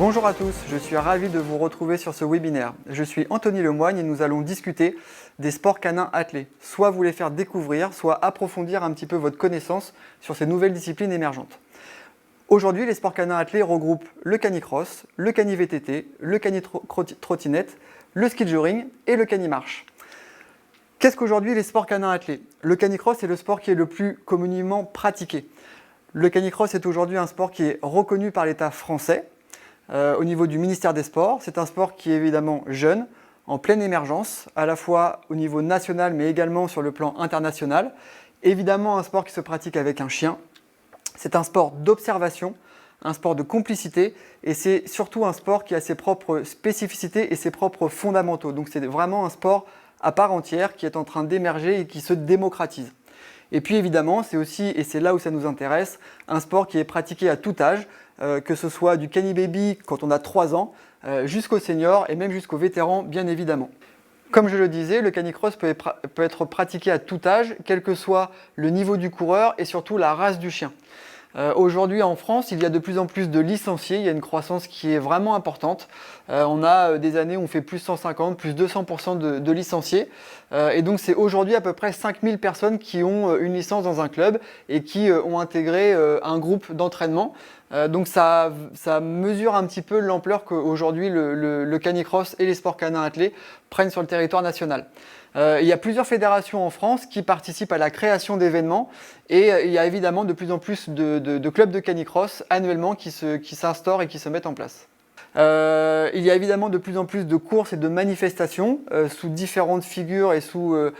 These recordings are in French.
Bonjour à tous, je suis ravi de vous retrouver sur ce webinaire. Je suis Anthony Lemoigne et nous allons discuter des sports canins attelés. Soit vous les faire découvrir, soit approfondir un petit peu votre connaissance sur ces nouvelles disciplines émergentes. Aujourd'hui, les sports canins attelés regroupent le canicross, le cani-VTT, le cani-trottinette, le ski joring et le cani-marche. Qu'est-ce qu'aujourd'hui les sports canins attelés? Le canicross est le sport qui est le plus communément pratiqué. Le canicross est aujourd'hui un sport qui est reconnu par l'État français. Au niveau du ministère des Sports. C'est un sport qui est évidemment jeune, en pleine émergence, à la fois au niveau national mais également sur le plan international. Évidemment un sport qui se pratique avec un chien. C'est un sport d'observation, un sport de complicité et c'est surtout un sport qui a ses propres spécificités et ses propres fondamentaux. Donc c'est vraiment un sport à part entière qui est en train d'émerger et qui se démocratise. Et puis évidemment, c'est aussi, et c'est là où ça nous intéresse, un sport qui est pratiqué à tout âge, que ce soit du cani-baby quand on a 3 ans, jusqu'aux seniors et même jusqu'aux vétérans bien évidemment. Comme je le disais, le canicross peut être pratiqué à tout âge, quel que soit le niveau du coureur et surtout la race du chien. Aujourd'hui en France, il y a de plus en plus de licenciés, il y a une croissance qui est vraiment importante. On a des années où on fait plus 150, plus 200% de licenciés. Et donc c'est aujourd'hui à peu près 5000 personnes qui ont une licence dans un club et qui ont intégré un groupe d'entraînement. Donc ça mesure un petit peu l'ampleur qu'aujourd'hui le canicross et les sports canins attelés prennent sur le territoire national. Il y a plusieurs fédérations en France qui participent à la création d'événements et il y a évidemment de plus en plus de clubs de canicross annuellement qui s'instaurent et qui se mettent en place. Il y a évidemment de plus en plus de courses et de manifestations sous différentes figures et sous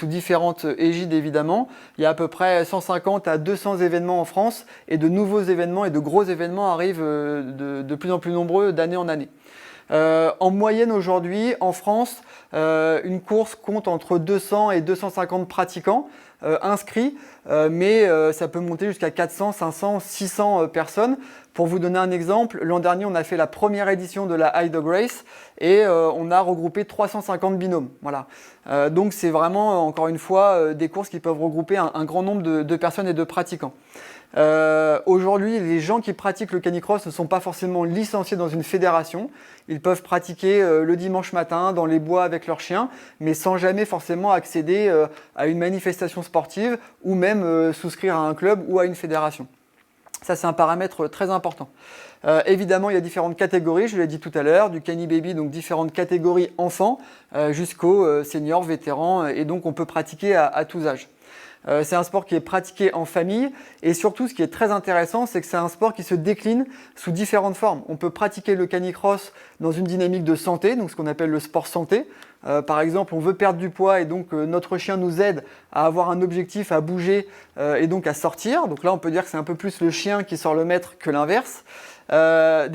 différentes égides évidemment. Il y a à peu près 150 à 200 événements en France et de nouveaux événements et de gros événements arrivent de plus en plus nombreux d'année en année. En moyenne aujourd'hui, en France, une course compte entre 200 et 250 pratiquants inscrits, mais ça peut monter jusqu'à 400, 500, 600 personnes. Pour vous donner un exemple, l'an dernier, on a fait la première édition de la High Dog Race et on a regroupé 350 binômes. Voilà. Donc c'est vraiment, encore une fois, des courses qui peuvent regrouper un grand nombre de personnes et de pratiquants. Aujourd'hui, les gens qui pratiquent le canicross ne sont pas forcément licenciés dans une fédération. Ils peuvent pratiquer le dimanche matin dans les bois avec leurs chiens, mais sans jamais forcément accéder à une manifestation sportive ou même souscrire à un club ou à une fédération. Ça, c'est un paramètre très important. Évidemment, il y a différentes catégories, je l'ai dit tout à l'heure, du cani-baby, donc différentes catégories enfants, jusqu'aux seniors, vétérans, et donc on peut pratiquer à tous âges. C'est un sport qui est pratiqué en famille et surtout ce qui est très intéressant, c'est que c'est un sport qui se décline sous différentes formes. On peut pratiquer le canicross dans une dynamique de santé, donc ce qu'on appelle le sport santé. Par exemple, on veut perdre du poids et donc notre chien nous aide à avoir un objectif, à bouger et donc à sortir. Donc là, on peut dire que c'est un peu plus le chien qui sort le maître que l'inverse. Le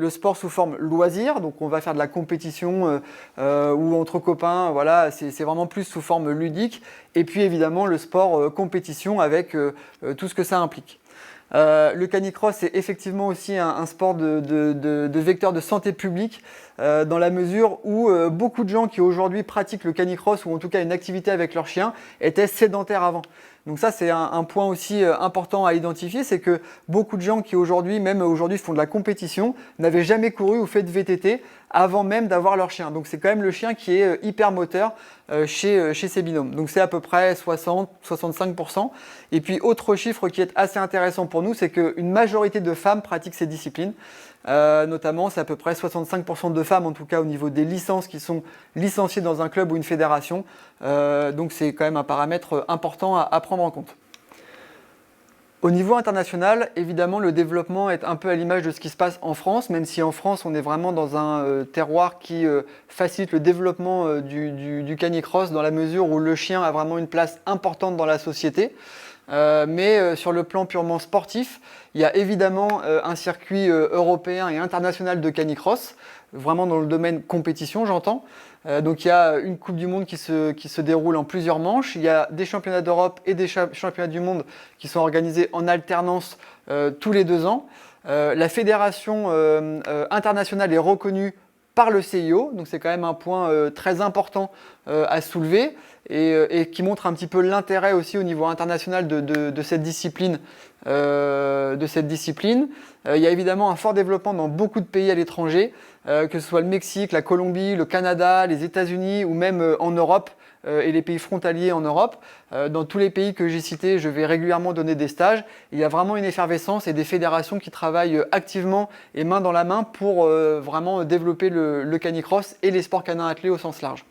sport sous forme loisir, donc on va faire de la compétition ou entre copains, voilà, c'est vraiment plus sous forme ludique. Et puis évidemment le sport compétition avec tout ce que ça implique. Le canicross est effectivement aussi un sport de vecteur de santé publique dans la mesure où beaucoup de gens qui aujourd'hui pratiquent le canicross ou en tout cas une activité avec leur chien étaient sédentaires avant. Donc ça c'est un point aussi important à identifier, c'est que beaucoup de gens qui aujourd'hui, même aujourd'hui font de la compétition, n'avaient jamais couru ou fait de VTT avant même d'avoir leur chien. Donc c'est quand même le chien qui est hyper moteur chez ces binômes. Donc c'est à peu près 60-65%. Et puis autre chiffre qui est assez intéressant pour nous, c'est qu'une majorité de femmes pratiquent ces disciplines. Notamment, c'est à peu près 65% de femmes, en tout cas au niveau des licences qui sont licenciées dans un club ou une fédération. Donc c'est quand même un paramètre important à prendre en compte. Au niveau international, évidemment, le développement est un peu à l'image de ce qui se passe en France, même si en France, on est vraiment dans un terroir qui facilite le développement du canicross dans la mesure où le chien a vraiment une place importante dans la société. Mais sur le plan purement sportif, il y a évidemment un circuit européen et international de canicross, vraiment dans le domaine compétition, j'entends. Donc il y a une Coupe du Monde qui se déroule en plusieurs manches. Il y a des championnats d'Europe et des championnats du monde qui sont organisés en alternance tous les 2 ans. La fédération internationale est reconnue par le CIO. Donc c'est quand même un point très important à soulever et qui montre un petit peu l'intérêt aussi au niveau international de cette discipline. Il y a évidemment un fort développement dans beaucoup de pays à l'étranger, que ce soit le Mexique, la Colombie, le Canada, les États-Unis ou même en Europe et les pays frontaliers en Europe. Dans tous les pays que j'ai cités, je vais régulièrement donner des stages. Il y a vraiment une effervescence et des fédérations qui travaillent activement et main dans la main pour vraiment développer le canicross et les sports canins attelés au sens large.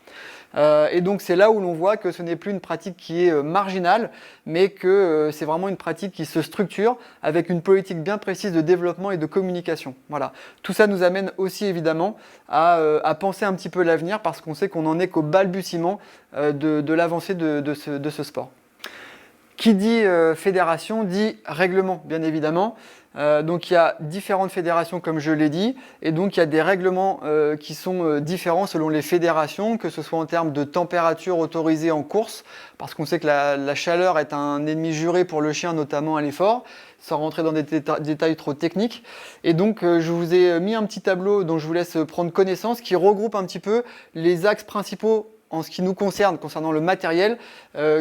Et donc c'est là où l'on voit que ce n'est plus une pratique qui est marginale, mais que c'est vraiment une pratique qui se structure avec une politique bien précise de développement et de communication. Voilà. Tout ça nous amène aussi évidemment à penser un petit peu l'avenir parce qu'on sait qu'on n'en est qu'au balbutiement de l'avancée de ce sport. Qui dit fédération dit règlement, bien évidemment. Donc il y a différentes fédérations comme je l'ai dit, et donc il y a des règlements qui sont différents selon les fédérations, que ce soit en termes de température autorisée en course, parce qu'on sait que la chaleur est un ennemi juré pour le chien, notamment à l'effort, sans rentrer dans des détails trop techniques. Et donc je vous ai mis un petit tableau dont je vous laisse prendre connaissance, qui regroupe un petit peu les axes principaux en ce qui nous concerne, concernant le matériel,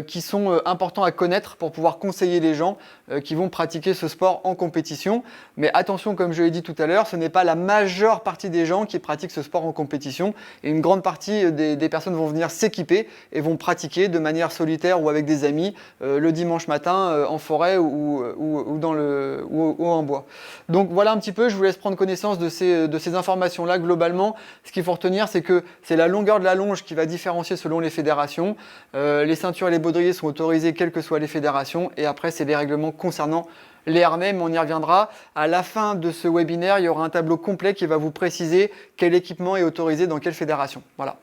qui sont importants à connaître pour pouvoir conseiller les gens qui vont pratiquer ce sport en compétition. Mais attention, comme je l'ai dit tout à l'heure, ce n'est pas la majeure partie des gens qui pratiquent ce sport en compétition. Et une grande partie des personnes vont venir s'équiper et vont pratiquer de manière solitaire ou avec des amis le dimanche matin en forêt ou en bois. Donc voilà un petit peu, je vous laisse prendre connaissance de ces informations-là. Globalement, ce qu'il faut retenir, c'est que c'est la longueur de la longe qui va différencier selon les fédérations. Les ceintures et les baudriers sont autorisés quelles que soient les fédérations. Et après, c'est les règlements concernant les harnais, mais on y reviendra. À la fin de ce webinaire, il y aura un tableau complet qui va vous préciser quel équipement est autorisé dans quelle fédération. Voilà.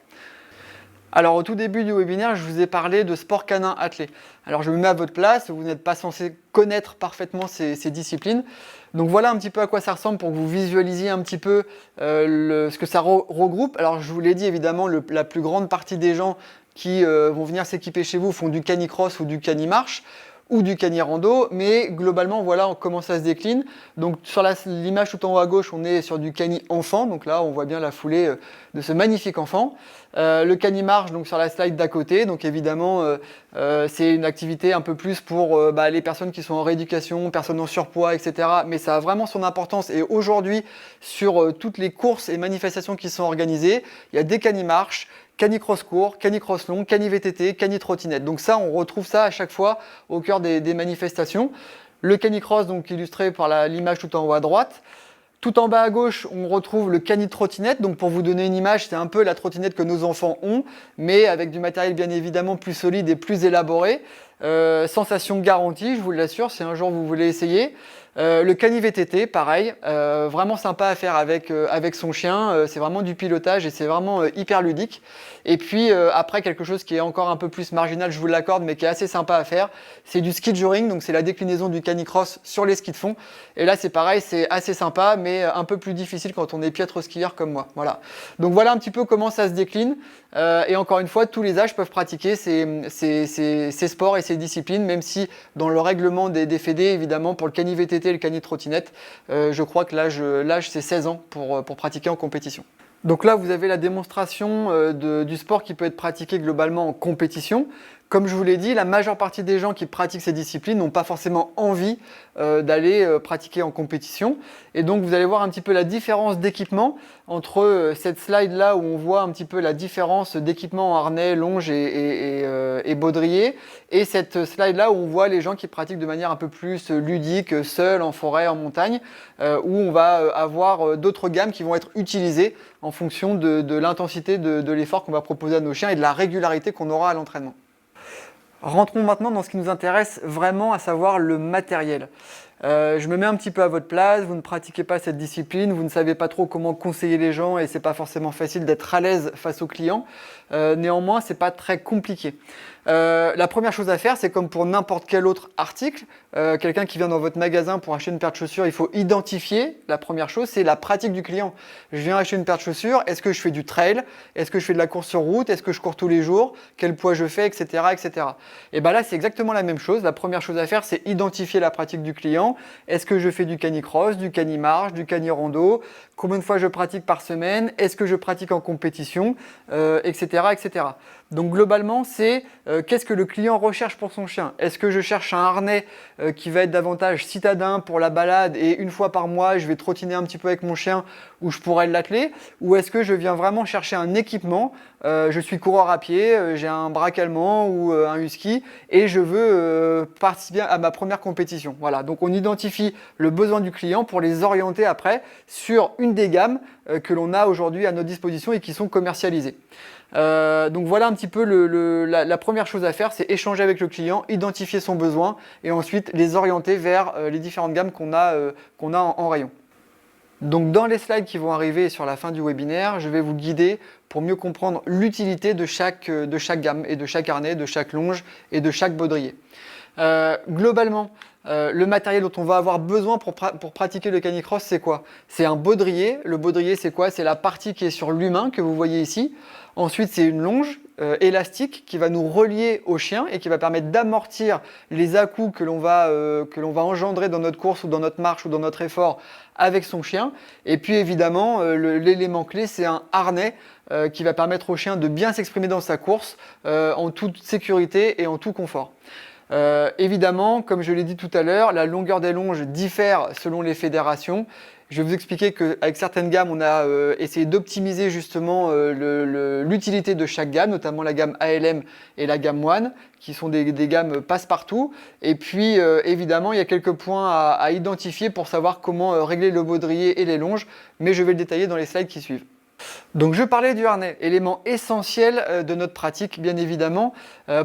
Alors au tout début du webinaire, je vous ai parlé de sport canin attelé. Alors je me mets à votre place, vous n'êtes pas censé connaître parfaitement ces disciplines. Donc voilà un petit peu à quoi ça ressemble pour que vous visualisiez un petit peu ce que ça regroupe. Alors je vous l'ai dit évidemment, la plus grande partie des gens qui vont venir s'équiper chez vous font du canicross ou du canimarche ou du cani-rando, mais globalement voilà comment ça se décline. Donc sur l'image tout en haut à gauche, on est sur du cani-enfant, donc là on voit bien la foulée de ce magnifique enfant. Le cani-marche, donc sur la slide d'à côté, donc évidemment c'est une activité un peu plus pour les personnes qui sont en rééducation, personnes en surpoids, etc. Mais ça a vraiment son importance et aujourd'hui sur toutes les courses et manifestations qui sont organisées, il y a des cani-marches, canicross court, canicross long, cani-VTT, cani-trottinette. Donc ça, on retrouve ça à chaque fois au cœur des manifestations. Le canicross, donc illustré par l'image tout en haut à droite. Tout en bas à gauche, on retrouve le cani-trottinette. Donc pour vous donner une image, c'est un peu la trottinette que nos enfants ont, mais avec du matériel bien évidemment plus solide et plus élaboré. Sensation garantie, je vous l'assure, si un jour vous voulez essayer. Le cani-VTT, pareil, vraiment sympa à faire avec son chien, c'est vraiment du pilotage et c'est vraiment hyper ludique. Et puis après, quelque chose qui est encore un peu plus marginal, je vous l'accorde, mais qui est assez sympa à faire, c'est du ski joring, donc c'est la déclinaison du canicross sur les skis de fond. Et là, c'est pareil, c'est assez sympa, mais un peu plus difficile quand on est piètre skieur comme moi. Voilà. Donc voilà un petit peu comment ça se décline. Et encore une fois, tous les âges peuvent pratiquer ces sports et ces disciplines, même si dans le règlement des fédés, évidemment, pour le cani-VTT et le cani-trottinette, je crois que l'âge c'est 16 ans pour pratiquer en compétition. Donc là, vous avez la démonstration du sport qui peut être pratiqué globalement en compétition. Comme je vous l'ai dit, la majeure partie des gens qui pratiquent ces disciplines n'ont pas forcément envie d'aller pratiquer en compétition. Et donc, vous allez voir un petit peu la différence d'équipement entre cette slide-là où on voit un petit peu la différence d'équipement en harnais, longe et baudrier, et cette slide-là où on voit les gens qui pratiquent de manière un peu plus ludique, seuls, en forêt, en montagne, où on va avoir d'autres gammes qui vont être utilisées en fonction de l'intensité de l'effort qu'on va proposer à nos chiens et de la régularité qu'on aura à l'entraînement. Rentrons maintenant dans ce qui nous intéresse vraiment, à savoir le matériel. Je me mets un petit peu à votre place, vous ne pratiquez pas cette discipline, vous ne savez pas trop comment conseiller les gens et c'est pas forcément facile d'être à l'aise face aux clients. Néanmoins, c'est pas très compliqué. La première chose à faire, c'est comme pour n'importe quel autre article, quelqu'un qui vient dans votre magasin pour acheter une paire de chaussures, il faut identifier. La première chose, c'est la pratique du client. Je viens acheter une paire de chaussures, est-ce que je fais du trail? Est-ce que je fais de la course sur route? Est-ce que je cours tous les jours? Quel poids je fais, etc., etc. Et bien là, c'est exactement la même chose. La première chose à faire, c'est identifier la pratique du client. Est-ce que je fais du canicross, du canimarche, du canirando? Combien de fois je pratique par semaine? Est-ce que je pratique en compétition, etc., etc. Donc globalement, c'est qu'est-ce que le client recherche pour son chien? Est-ce que je cherche un harnais qui va être davantage citadin pour la balade et une fois par mois, je vais trottiner un petit peu avec mon chien où je pourrais l'atteler? Ou est-ce que je viens vraiment chercher un équipement? Je suis coureur à pied, j'ai un braque allemand ou un husky et je veux participer à ma première compétition. Voilà, donc on identifie le besoin du client pour les orienter après sur une des gammes que l'on a aujourd'hui à notre disposition et qui sont commercialisées. Donc voilà un petit peu la première chose à faire, c'est échanger avec le client, identifier son besoin et ensuite les orienter vers les différentes gammes qu'on a en rayon. Donc dans les slides qui vont arriver sur la fin du webinaire, je vais vous guider pour mieux comprendre l'utilité de chaque gamme et de chaque harnais, de chaque longe et de chaque baudrier. Globalement, le matériel dont on va avoir besoin pour pratiquer le canicross, c'est quoi? C'est un baudrier. Le baudrier, c'est quoi? C'est la partie qui est sur l'humain que vous voyez ici. Ensuite, c'est une longe élastique qui va nous relier au chien et qui va permettre d'amortir les à-coups que l'on va engendrer dans notre course ou dans notre marche ou dans notre effort avec son chien. Et puis évidemment, l'élément clé, c'est un harnais qui va permettre au chien de bien s'exprimer dans sa course en toute sécurité et en tout confort. Évidemment, comme je l'ai dit tout à l'heure, la longueur des longes diffère selon les fédérations. Je vais vous expliquer qu'avec certaines gammes, on a essayé d'optimiser justement l'utilité de chaque gamme, notamment la gamme ALM et la gamme One, qui sont des gammes passe-partout. Et puis, évidemment, il y a quelques points à identifier pour savoir comment régler le baudrier et les longes, mais je vais le détailler dans les slides qui suivent. Donc je parlais du harnais, élément essentiel de notre pratique bien évidemment.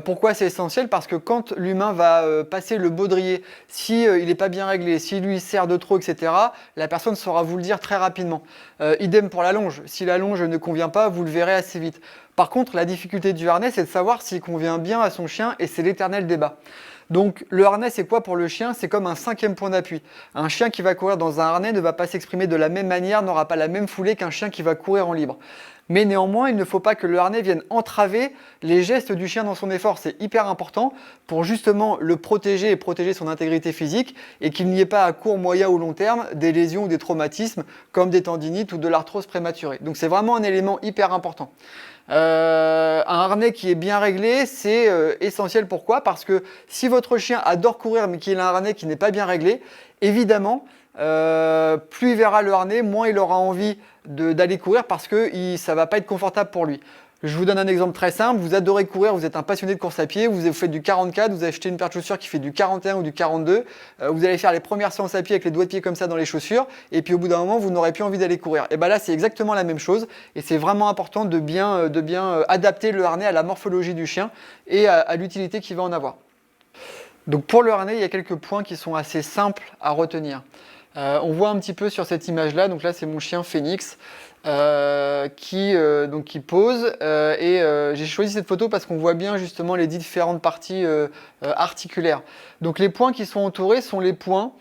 Pourquoi c'est essentiel? Parce que quand l'humain va passer le baudrier, si il n'est pas bien réglé, si lui serre de trop, etc., la personne saura vous le dire très rapidement. Idem pour la longe, si la longe ne convient pas, vous le verrez assez vite. Par contre, la difficulté du harnais, c'est de savoir s'il convient bien à son chien et c'est l'éternel débat. Donc le harnais, c'est quoi pour le chien? C'est comme un cinquième point d'appui. Un chien qui va courir dans un harnais ne va pas s'exprimer de la même manière, n'aura pas la même foulée qu'un chien qui va courir en libre. Mais néanmoins, il ne faut pas que le harnais vienne entraver les gestes du chien dans son effort. C'est hyper important pour justement le protéger et protéger son intégrité physique et qu'il n'y ait pas à court, moyen ou long terme des lésions ou des traumatismes comme des tendinites ou de l'arthrose prématurée. Donc c'est vraiment un élément hyper important. Un harnais qui est bien réglé, c'est essentiel. Pourquoi? Parce que si votre chien adore courir mais qu'il a un harnais qui n'est pas bien réglé, évidemment, plus il verra le harnais, moins il aura envie d'aller courir parce que ça ne va pas être confortable pour lui. Je vous donne un exemple très simple, vous adorez courir, vous êtes un passionné de course à pied, vous faites du 44, vous achetez une paire de chaussures qui fait du 41 ou du 42, vous allez faire les premières séances à pied avec les doigts de pied comme ça dans les chaussures, et puis au bout d'un moment, vous n'aurez plus envie d'aller courir. Et bien là, c'est exactement la même chose, et c'est vraiment important de bien adapter le harnais à la morphologie du chien et à l'utilité qu'il va en avoir. Donc pour le harnais, il y a quelques points qui sont assez simples à retenir. On voit un petit peu sur cette image-là, donc là c'est mon chien Phoenix qui pose et j'ai choisi cette photo parce qu'on voit bien justement les différentes parties articulaires. Donc les points qui sont entourés sont les points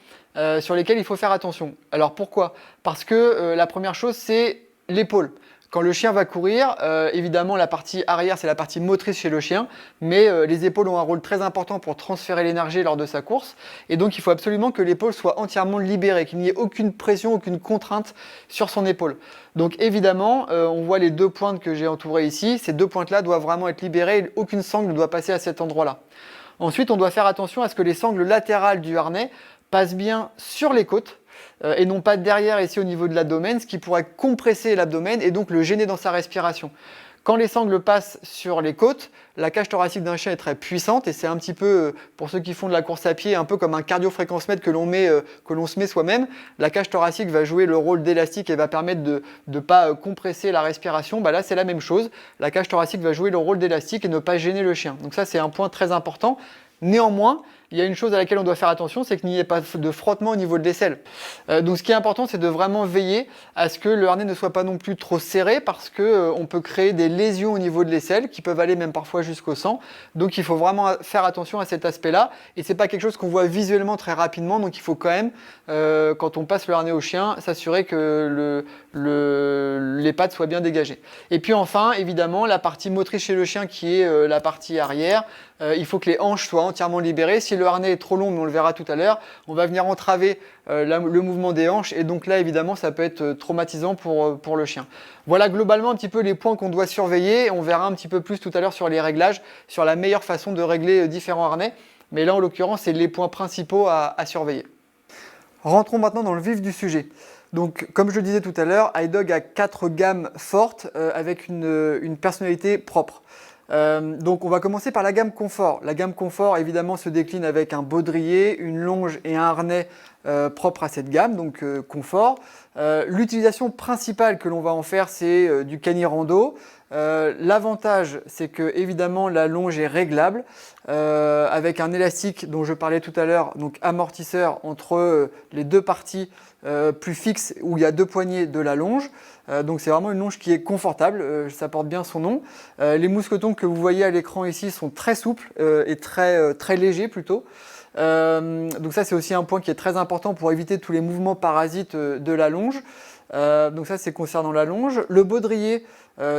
sur lesquels il faut faire attention. Alors pourquoi? Parce que la première chose c'est l'épaule. Quand le chien va courir, évidemment la partie arrière c'est la partie motrice chez le chien, mais les épaules ont un rôle très important pour transférer l'énergie lors de sa course, et donc il faut absolument que l'épaule soit entièrement libérée, qu'il n'y ait aucune pression, aucune contrainte sur son épaule. Donc évidemment, on voit les deux pointes que j'ai entourées ici, ces deux pointes-là doivent vraiment être libérées, et aucune sangle ne doit passer à cet endroit-là. Ensuite, on doit faire attention à ce que les sangles latérales du harnais passent bien sur les côtes, et non pas derrière ici au niveau de l'abdomen, ce qui pourrait compresser l'abdomen et donc le gêner dans sa respiration. Quand les sangles passent sur les côtes, la cage thoracique d'un chien est très puissante et c'est un petit peu, pour ceux qui font de la course à pied, un peu comme un cardio-fréquence-mètre que l'on se met soi-même. La cage thoracique va jouer le rôle d'élastique et va permettre de ne pas compresser la respiration. Bah là, c'est la même chose. La cage thoracique va jouer le rôle d'élastique et ne pas gêner le chien. Donc ça, c'est un point très important. Néanmoins, il y a une chose à laquelle on doit faire attention, c'est qu'il n'y ait pas de frottement au niveau de l'aisselle. Donc ce qui est important, c'est de vraiment veiller à ce que le harnais ne soit pas non plus trop serré, parce que on peut créer des lésions au niveau de l'aisselle qui peuvent aller même parfois jusqu'au sang. Donc il faut vraiment faire attention à cet aspect-là, et c'est pas quelque chose qu'on voit visuellement très rapidement, donc il faut quand même, quand on passe le harnais au chien, s'assurer que les pattes soient bien dégagées. Et puis enfin, évidemment, la partie motrice chez le chien qui est la partie arrière, il faut que les hanches soient entièrement libérées. Si le harnais est trop long, mais on le verra tout à l'heure, on va venir entraver le mouvement des hanches, et donc là évidemment ça peut être traumatisant pour le chien. Voilà globalement un petit peu les points qu'on doit surveiller. On verra un petit peu plus tout à l'heure sur les réglages, sur la meilleure façon de régler différents harnais, mais là en l'occurrence c'est les points principaux à surveiller. Rentrons maintenant dans le vif du sujet. Donc, comme je le disais tout à l'heure, iDog a 4 gammes fortes avec une personnalité propre. Donc, on va commencer par la gamme confort. La gamme confort, évidemment, se décline avec un baudrier, une longe et un harnais propre à cette gamme, donc confort. L'utilisation principale que l'on va en faire, c'est du Cani-Rando. L'avantage, c'est que évidemment la longe est réglable avec un élastique dont je parlais tout à l'heure, donc amortisseur entre les deux parties plus fixes où il y a 2 poignées de la longe. Donc c'est vraiment une longe qui est confortable, ça porte bien son nom. Les mousquetons que vous voyez à l'écran ici sont très souples et très légers plutôt. Donc ça c'est aussi un point qui est très important pour éviter tous les mouvements parasites de la longe. Donc ça c'est concernant la longe. Le baudrier,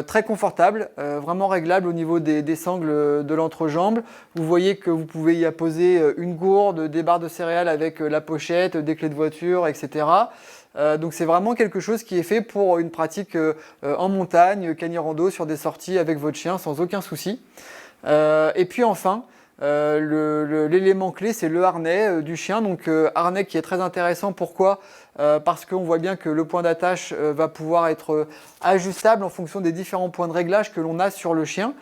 très confortable, vraiment réglable au niveau des sangles de l'entrejambe. Vous voyez que vous pouvez y apposer une gourde, des barres de céréales avec la pochette, des clés de voiture, etc. Donc c'est vraiment quelque chose qui est fait pour une pratique en montagne, Cani-Rando, sur des sorties avec votre chien sans aucun souci. Et puis enfin, l'élément clé, c'est le harnais du chien. Donc harnais qui est très intéressant. Pourquoi ? Parce qu'on voit bien que le point d'attache va pouvoir être ajustable en fonction des différents points de réglage que l'on a sur le chien.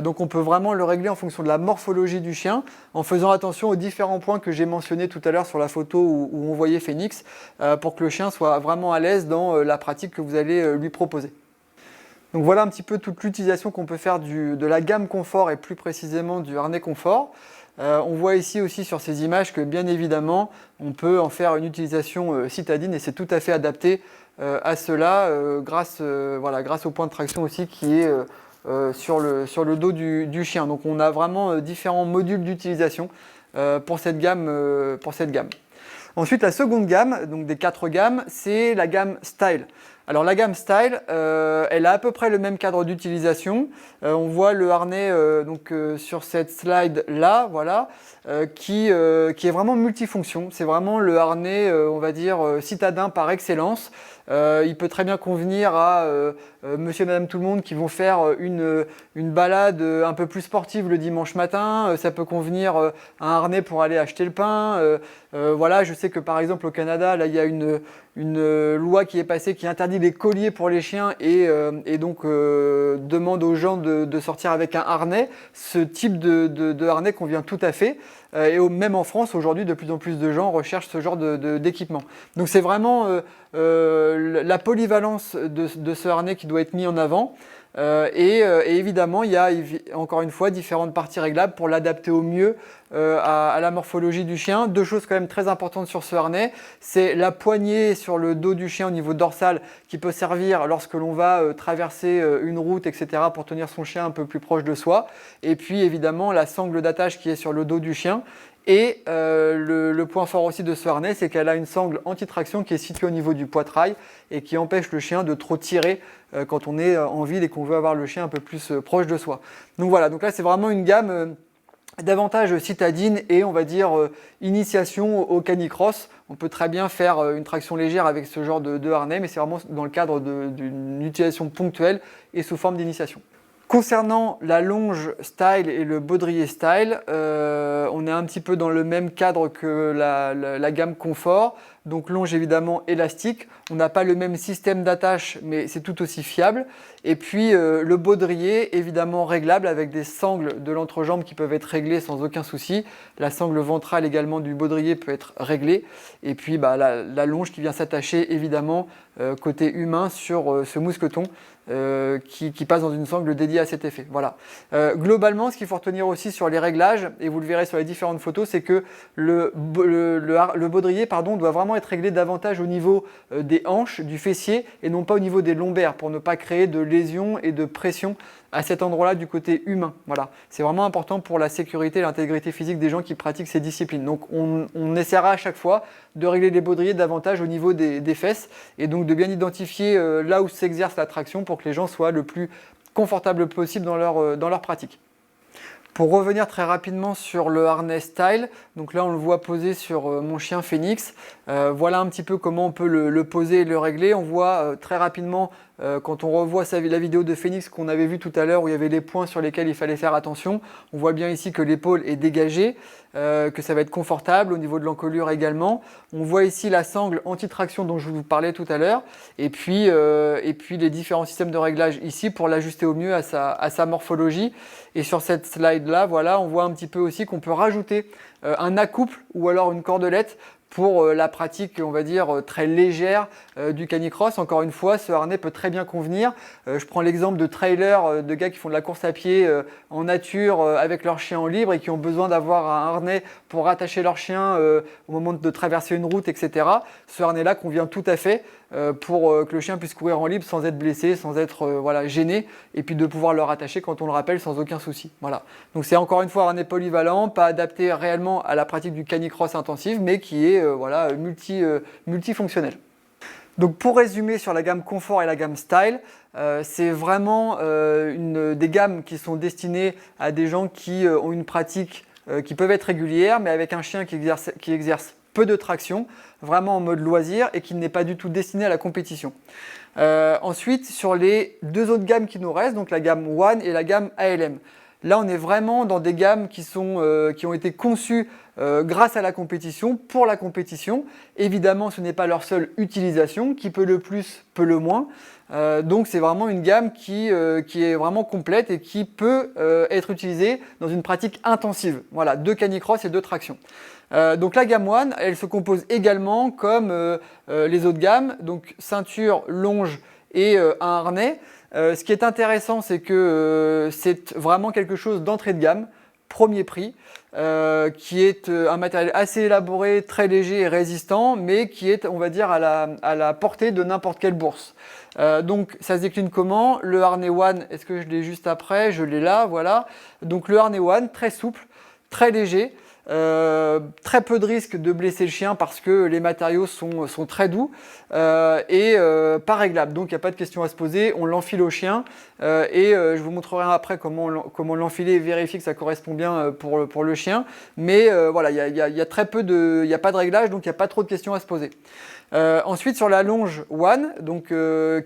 Donc on peut vraiment le régler en fonction de la morphologie du chien, en faisant attention aux différents points que j'ai mentionnés tout à l'heure sur la photo où on voyait Phoenix, pour que le chien soit vraiment à l'aise dans la pratique que vous allez lui proposer. Donc voilà un petit peu toute l'utilisation qu'on peut faire de la gamme confort et plus précisément du harnais confort. On voit ici aussi sur ces images que bien évidemment on peut en faire une utilisation citadine, et c'est tout à fait adapté à cela grâce au point de traction aussi qui est sur le dos du chien. Donc on a vraiment différents modules d'utilisation pour cette gamme. Ensuite, la seconde gamme, donc des 4 gammes, c'est la gamme Style. Alors la gamme Style, elle a à peu près le même cadre d'utilisation. On voit le harnais sur cette slide là, voilà, qui est vraiment multifonction. C'est vraiment le harnais, on va dire, citadin par excellence. Il peut très bien convenir à monsieur et madame tout le monde qui vont faire une balade un peu plus sportive le dimanche matin. Ça peut convenir à un harnais pour aller acheter le pain. Voilà, je sais que par exemple au Canada, là, il y a une loi qui est passée qui interdit les colliers pour les chiens et donc demande aux gens de sortir avec un harnais. Ce type de harnais convient tout à fait. Même en France, aujourd'hui, de plus en plus de gens recherchent ce genre d'équipement. Donc c'est vraiment la polyvalence de ce harnais qui doit être mis en avant. Et évidemment, il y a encore une fois différentes parties réglables pour l'adapter au mieux à la morphologie du chien. 2 choses quand même très importantes sur ce harnais, c'est la poignée sur le dos du chien au niveau dorsal qui peut servir lorsque l'on va traverser une route, etc. pour tenir son chien un peu plus proche de soi. Et puis évidemment la sangle d'attache qui est sur le dos du chien. Et le point fort aussi de ce harnais, c'est qu'elle a une sangle anti-traction qui est située au niveau du poitrail et qui empêche le chien de trop tirer quand on est en ville et qu'on veut avoir le chien un peu plus proche de soi. Donc voilà, donc là c'est vraiment une gamme davantage citadine et on va dire initiation au canicross. On peut très bien faire une traction légère avec ce genre de harnais, mais c'est vraiment dans le cadre d'une utilisation ponctuelle et sous forme d'initiation. Concernant la longe Style et le baudrier Style, on est un petit peu dans le même cadre que la gamme confort. Donc longe évidemment élastique, on n'a pas le même système d'attache mais c'est tout aussi fiable. Et puis le baudrier évidemment réglable avec des sangles de l'entrejambe qui peuvent être réglées sans aucun souci. La sangle ventrale également du baudrier peut être réglée. Et puis la longe qui vient s'attacher évidemment côté humain sur ce mousqueton qui passe dans une sangle dédiée à cet effet. Voilà. Globalement, ce qu'il faut retenir aussi sur les réglages, et vous le verrez sur les différentes photos, c'est que le baudrier doit vraiment être réglé davantage au niveau des hanches, du fessier, et non pas au niveau des lombaires, pour ne pas créer de lésions et de pression à cet endroit-là du côté humain. Voilà. C'est vraiment important pour la sécurité et l'intégrité physique des gens qui pratiquent ces disciplines. Donc on essaiera à chaque fois de régler les baudriers davantage au niveau des fesses et donc de bien identifier là où s'exerce la traction pour que les gens soient le plus confortables possible dans leur pratique. Pour revenir très rapidement sur le harnais style, donc là on le voit posé sur mon chien Phoenix. Voilà un petit peu comment on peut le poser et le régler. On voit très rapidement quand on revoit la vidéo de Phoenix qu'on avait vu tout à l'heure où il y avait les points sur lesquels il fallait faire attention. On voit bien ici que l'épaule est dégagée, que ça va être confortable au niveau de l'encolure également. On voit ici la sangle anti-traction dont je vous parlais tout à l'heure et puis les différents systèmes de réglage ici pour l'ajuster au mieux à sa morphologie. Et sur cette slide là, voilà, on voit un petit peu aussi qu'on peut rajouter un accouple ou alors une cordelette pour la pratique, on va dire, très légère du canicross. Encore une fois, ce harnais peut très bien convenir. Je prends l'exemple de trailers, de gars qui font de la course à pied en nature avec leur chien en libre et qui ont besoin d'avoir un harnais pour rattacher leur chien au moment de traverser une route, etc. Ce harnais-là convient tout à fait pour que le chien puisse courir en libre sans être blessé, sans être gêné, et puis de pouvoir le rattacher quand on le rappelle sans aucun souci. Voilà. Donc c'est encore une fois un harnais polyvalent, pas adapté réellement à la pratique du canicross intensif, mais qui est multifonctionnel. Donc pour résumer sur la gamme confort et la gamme style, c'est vraiment des gammes qui sont destinées à des gens qui ont une pratique qui peuvent être régulières, mais avec un chien qui exerce peu de traction, vraiment en mode loisir et qui n'est pas du tout destiné à la compétition. Ensuite, sur les deux autres gammes qui nous restent, donc la gamme One et la gamme ALM. Là, on est vraiment dans des gammes qui ont été conçues grâce à la compétition, pour la compétition. Évidemment, ce n'est pas leur seule utilisation, qui peut le plus, peut le moins. Donc c'est vraiment une gamme qui est vraiment complète et qui peut être utilisée dans une pratique intensive. Voilà, de canicross et de traction. Donc la gamme One, elle se compose également comme les autres gammes, donc ceinture, longe et un harnais. Ce qui est intéressant, c'est que c'est vraiment quelque chose d'entrée de gamme, premier prix, qui est un matériel assez élaboré, très léger et résistant, mais qui est, on va dire, à la portée de n'importe quelle bourse. Donc ça se décline comment? Le harnais One, est-ce que je l'ai juste après? Je l'ai là, voilà. Donc le harnais One, très souple, très léger. Très peu de risque de blesser le chien parce que les matériaux sont très doux et pas réglables, donc il n'y a pas de question à se poser, on l'enfile au chien je vous montrerai après comment l'enfiler et vérifier que ça correspond bien pour le chien, mais voilà, il y a très peu il n'y a pas de réglage, donc il n'y a pas trop de questions à se poser. Ensuite sur la longe One, donc,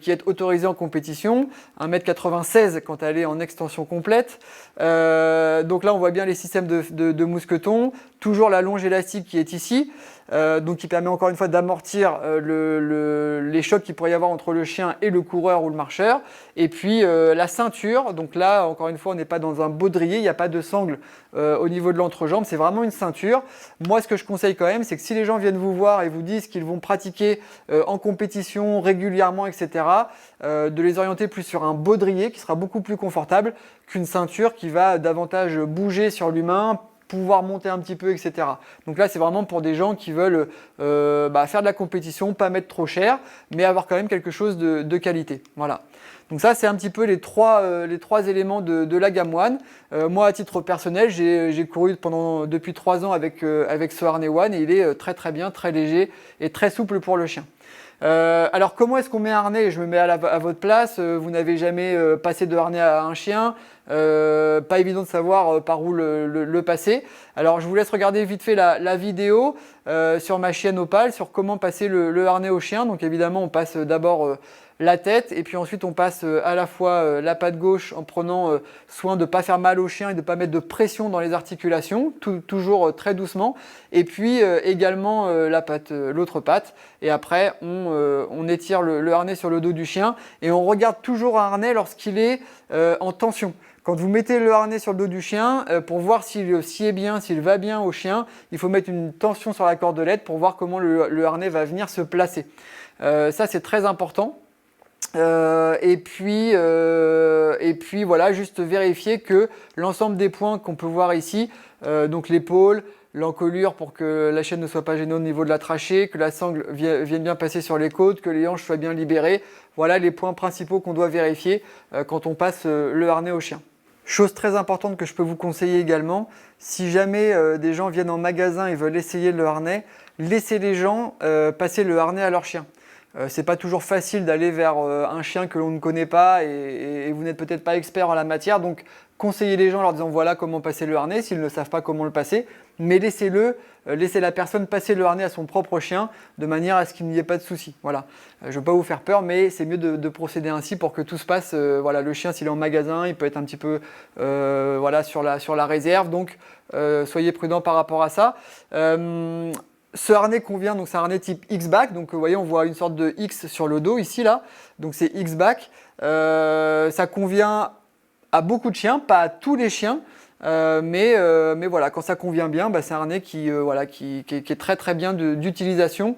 qui est autorisée en compétition, 1,96 m quand elle est en extension complète. Donc là on voit bien les systèmes de mousqueton, toujours la longe élastique qui est ici, donc qui permet encore une fois d'amortir les chocs qu'il pourrait y avoir entre le chien et le coureur ou le marcheur. Et puis la ceinture, donc là encore une fois on n'est pas dans un baudrier, il n'y a pas de sangle au niveau de l'entrejambe, c'est vraiment une ceinture. Moi ce que je conseille quand même, c'est que si les gens viennent vous voir et vous disent qu'ils vont pratiquer en compétition régulièrement, etc., de les orienter plus sur un baudrier qui sera beaucoup plus confortable qu'une ceinture qui va davantage bouger sur l'humain, pouvoir monter un petit peu, etc. Donc là, c'est vraiment pour des gens qui veulent faire de la compétition, pas mettre trop cher, mais avoir quand même quelque chose de qualité. Voilà. Donc ça, c'est un petit peu les trois éléments de la gamme One. Moi, à titre personnel, j'ai couru depuis 3 ans avec ce harnais One et il est très très bien, très léger et très souple pour le chien. Alors comment est-ce qu'on met un harnais? Je me mets à votre place, vous n'avez jamais passé de harnais à un chien, pas évident de savoir par où le passer. Alors je vous laisse regarder vite fait la vidéo sur ma chaîne Opale sur comment passer le harnais au chien. Donc évidemment on passe d'abord la tête et puis ensuite on passe à la fois la patte gauche en prenant soin de ne pas faire mal au chien et de ne pas mettre de pression dans les articulations, toujours très doucement, et puis également l'autre patte, et après on étire le harnais sur le dos du chien et on regarde toujours un harnais lorsqu'il est en tension. Quand vous mettez le harnais sur le dos du chien, pour voir s'il est bien, s'il va bien au chien, il faut mettre une tension sur la cordelette pour voir comment le harnais va venir se placer. Ça c'est très important. Et puis voilà, juste vérifier que l'ensemble des points qu'on peut voir ici, donc l'épaule, l'encolure pour que la chaîne ne soit pas gênée au niveau de la trachée, que la sangle vienne bien passer sur les côtes, que les hanches soient bien libérées. Voilà les points principaux qu'on doit vérifier quand on passe le harnais au chien. Chose très importante que je peux vous conseiller également, si jamais des gens viennent en magasin et veulent essayer le harnais, laissez les gens passer le harnais à leur chien. C'est pas toujours facile d'aller vers un chien que l'on ne connaît pas et vous n'êtes peut-être pas expert en la matière, donc conseillez les gens en leur disant voilà comment passer le harnais s'ils ne savent pas comment le passer, mais laissez la personne passer le harnais à son propre chien de manière à ce qu'il n'y ait pas de souci. Voilà. Je ne veux pas vous faire peur, mais c'est mieux de procéder ainsi pour que tout se passe. Voilà, le chien s'il est en magasin, il peut être un petit peu voilà, sur la réserve, donc soyez prudents par rapport à ça. Ce harnais convient, donc c'est un harnais type X-Back, donc vous voyez on voit une sorte de X sur le dos ici là, donc c'est X-Back. Ça convient à beaucoup de chiens, pas à tous les chiens, mais voilà, quand ça convient bien, c'est un harnais qui est très très bien d'utilisation.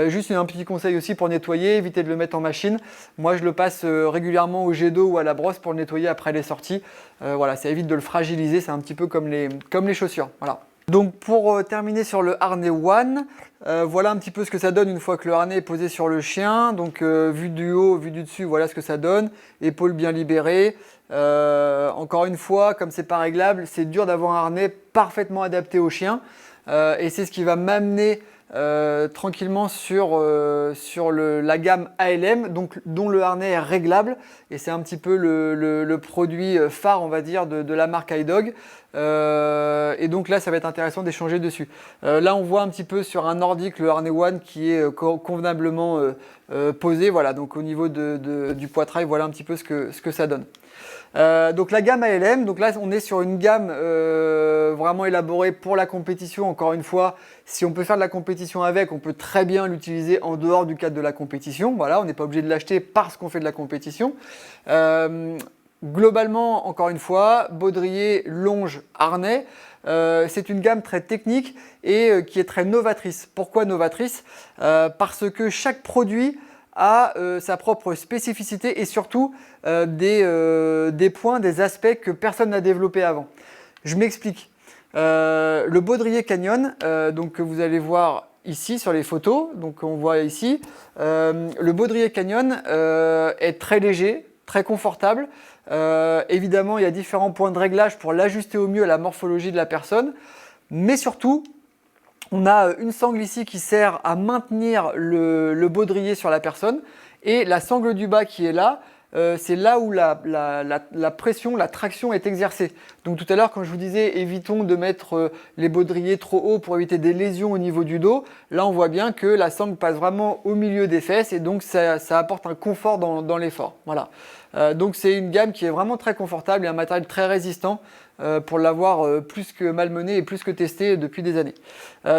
Juste un petit conseil aussi pour nettoyer, évitez de le mettre en machine. Moi je le passe régulièrement au jet d'eau ou à la brosse pour le nettoyer après les sorties. Voilà, ça évite de le fragiliser, c'est un petit peu comme les chaussures. Voilà. Donc pour terminer sur le harnais One, voilà un petit peu ce que ça donne une fois que le harnais est posé sur le chien. Donc vue du haut, vue du dessus, voilà ce que ça donne. Épaules bien libérées. Encore une fois, comme c'est pas réglable, c'est dur d'avoir un harnais parfaitement adapté au chien. Et c'est ce qui va m'amener tranquillement sur la gamme ALM, donc, dont le harnais est réglable. Et c'est un petit peu le produit phare, on va dire, de la marque iDog. Et donc là, ça va être intéressant d'échanger dessus. Là, on voit un petit peu sur un nordique le harnais One qui est convenablement posé. Voilà, donc au niveau du poitrail, voilà un petit peu ce que ça donne. Donc la gamme ALM, donc là on est sur une gamme vraiment élaborée pour la compétition. Encore une fois, si on peut faire de la compétition avec, on peut très bien l'utiliser en dehors du cadre de la compétition. Voilà, on n'est pas obligé de l'acheter parce qu'on fait de la compétition. Globalement, encore une fois, baudrier, longe, harnais, c'est une gamme très technique et qui est très novatrice. Pourquoi novatrice? Parce que chaque produit a sa propre spécificité et surtout des points, des aspects que personne n'a développés avant. Je m'explique. Le baudrier Canyon, donc que vous allez voir ici sur les photos, donc on voit ici, le baudrier Canyon est très léger, très confortable. Évidemment, il y a différents points de réglage pour l'ajuster au mieux à la morphologie de la personne, mais surtout, on a une sangle ici qui sert à maintenir le baudrier sur la personne et la sangle du bas qui est là, c'est là où la pression, la traction est exercée. Donc tout à l'heure quand je vous disais évitons de mettre les baudriers trop haut pour éviter des lésions au niveau du dos, là on voit bien que la sangle passe vraiment au milieu des fesses et donc ça apporte un confort dans l'effort. Voilà. Donc c'est une gamme qui est vraiment très confortable et un matériel très résistant pour l'avoir plus que malmené et plus que testé depuis des années.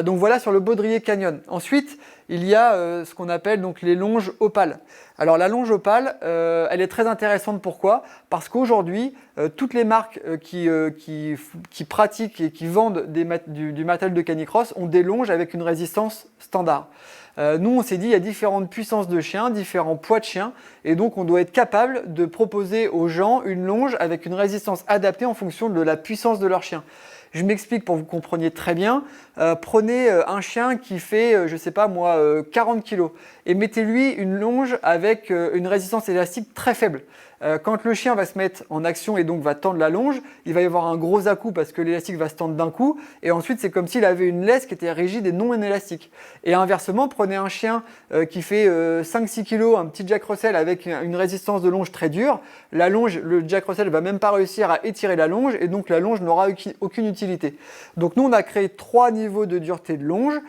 Donc voilà sur le baudrier Canyon. Ensuite, il y a ce qu'on appelle donc les longes opales. Alors la longe opale, elle est très intéressante. Pourquoi? Parce qu'aujourd'hui, toutes les marques qui pratiquent et qui vendent du matériel de canicross ont des longes avec une résistance standard. Nous, on s'est dit, il y a différentes puissances de chiens, différents poids de chiens, et donc on doit être capable de proposer aux gens une longe avec une résistance adaptée en fonction de la puissance de leur chien. Je m'explique pour que vous compreniez très bien. Prenez un chien qui fait, je sais pas moi, 40 kg et mettez-lui une longe avec une résistance élastique très faible. Quand le chien va se mettre en action et donc va tendre la longe, il va y avoir un gros à-coup parce que l'élastique va se tendre d'un coup et ensuite c'est comme s'il avait une laisse qui était rigide et non élastique. Et inversement, prenez un chien qui fait 5-6 kg, un petit Jack Russell avec une résistance de longe très dure, la longe, le Jack Russell va même pas réussir à étirer la longe et donc la longe n'aura aucune utilité. Donc nous on a créé 3 niveaux de dureté de longe,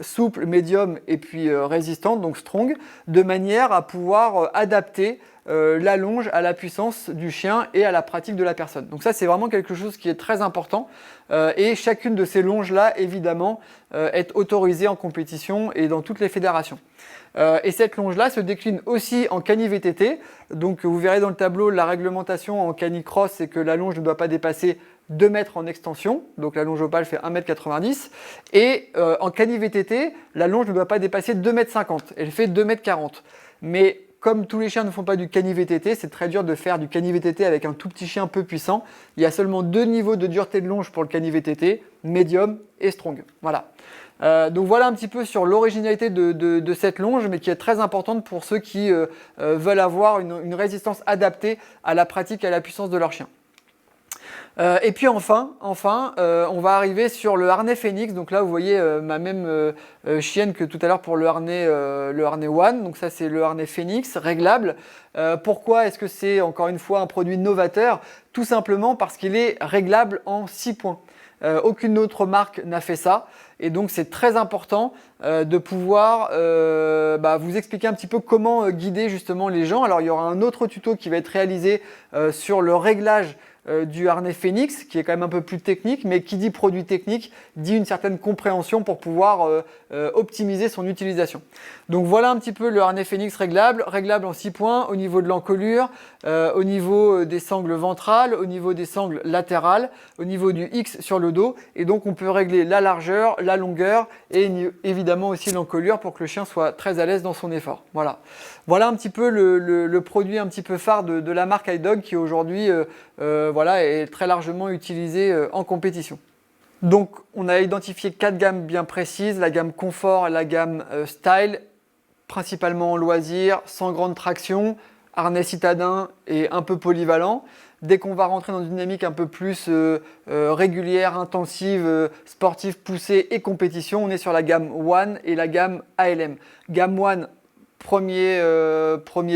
souple, médium et puis résistante, donc strong, de manière à pouvoir adapter la longe à la puissance du chien et à la pratique de la personne. Donc ça c'est vraiment quelque chose qui est très important et chacune de ces longes là évidemment est autorisée en compétition et dans toutes les fédérations. Et cette longe là se décline aussi en cani VTT, donc vous verrez dans le tableau la réglementation en canicross c'est que la longe ne doit pas dépasser 2 mètres en extension, donc la longe opale fait 1,90 m et en cani VTT la longe ne doit pas dépasser 2,50 m, elle fait 2,40 m. Mais comme tous les chiens ne font pas du cani-VTT, c'est très dur de faire du cani-VTT avec un tout petit chien peu puissant. Il y a seulement 2 niveaux de dureté de longe pour le cani-VTT, médium et strong. Voilà. Donc voilà un petit peu sur l'originalité de cette longe, mais qui est très importante pour ceux qui veulent avoir une résistance adaptée à la pratique et à la puissance de leur chien. Et puis enfin, on va arriver sur le harnais Phoenix. Donc là, vous voyez ma même chienne que tout à l'heure pour le harnais One. Donc ça, c'est le harnais Phoenix réglable. Pourquoi est-ce que c'est encore une fois un produit novateur? Tout simplement parce qu'il est réglable en 6 points. Aucune autre marque n'a fait ça. Et donc c'est très important de pouvoir vous expliquer un petit peu comment guider justement les gens. Alors il y aura un autre tuto qui va être réalisé sur le réglage du harnais Phoenix, qui est quand même un peu plus technique, mais qui dit produit technique, dit une certaine compréhension pour pouvoir optimiser son utilisation. Donc voilà un petit peu le harnais Phoenix réglable en 6 points au niveau de l'encolure, au niveau des sangles ventrales, au niveau des sangles latérales, au niveau du X sur le dos, et donc on peut régler la largeur, la longueur et évidemment aussi l'encolure pour que le chien soit très à l'aise dans son effort. Voilà un petit peu le produit un petit peu phare de la marque iDog qui aujourd'hui est très largement utilisé en compétition. Donc on a identifié 4 gammes bien précises, la gamme confort, la gamme style, principalement en loisir, sans grande traction, harnais citadin et un peu polyvalent. Dès qu'on va rentrer dans une dynamique un peu plus régulière, intensive, sportive, poussée et compétition, on est sur la gamme One et la gamme ALM. Gamme One, premier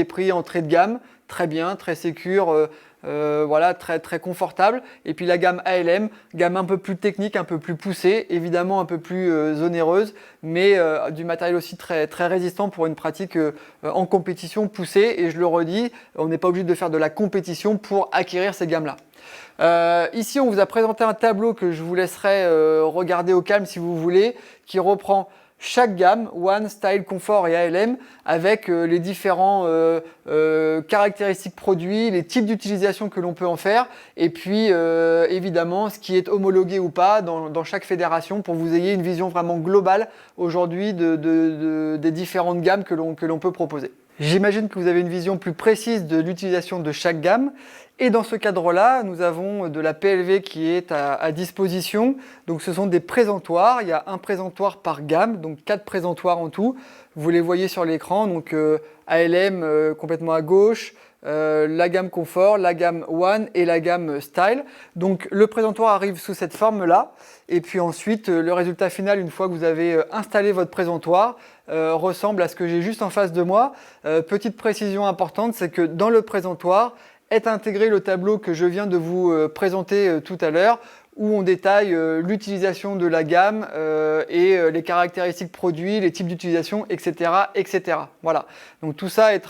prix, entrée de gamme, très bien, très sécure, très confortable. Et puis la gamme ALM, gamme un peu plus technique, un peu plus poussée, évidemment un peu plus onéreuse, mais du matériel aussi très résistant pour une pratique en compétition poussée. Et je le redis, on n'est pas obligé de faire de la compétition pour acquérir ces gammes-là. Ici, on vous a présenté un tableau que je vous laisserai regarder au calme si vous voulez, qui reprend chaque gamme, One, Style, Confort et ALM, avec les différents caractéristiques produits, les types d'utilisation que l'on peut en faire, et puis évidemment ce qui est homologué ou pas dans chaque fédération pour que vous ayez une vision vraiment globale aujourd'hui des différentes gammes que l'on peut proposer. J'imagine que vous avez une vision plus précise de l'utilisation de chaque gamme. Et dans ce cadre-là, nous avons de la PLV qui est à disposition. Donc ce sont des présentoirs. Il y a un présentoir par gamme, donc 4 présentoirs en tout. Vous les voyez sur l'écran. Donc ALM complètement à gauche, la gamme Confort, la gamme One et la gamme Style. Donc le présentoir arrive sous cette forme-là. Et puis ensuite, le résultat final, une fois que vous avez installé votre présentoir, ressemble à ce que j'ai juste en face de moi. Petite précision importante, c'est que dans le présentoir est intégré le tableau que je viens de vous présenter tout à l'heure, où on détaille l'utilisation de la gamme et les caractéristiques produits, les types d'utilisation, etc., etc. Voilà. Donc tout ça est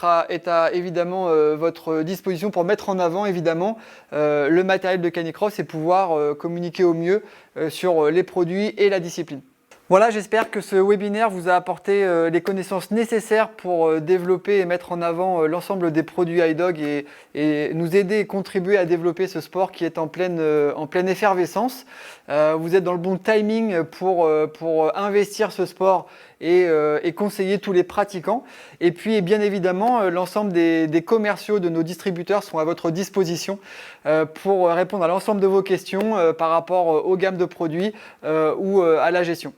à évidemment votre disposition pour mettre en avant évidemment le matériel de Canicross et pouvoir communiquer au mieux sur les produits et la discipline. Voilà, j'espère que ce webinaire vous a apporté les connaissances nécessaires pour développer et mettre en avant l'ensemble des produits iDog et nous aider et contribuer à développer ce sport qui est en pleine effervescence. Vous êtes dans le bon timing pour investir ce sport et conseiller tous les pratiquants. Et puis bien évidemment, l'ensemble des commerciaux de nos distributeurs sont à votre disposition pour répondre à l'ensemble de vos questions par rapport aux gammes de produits ou à la gestion.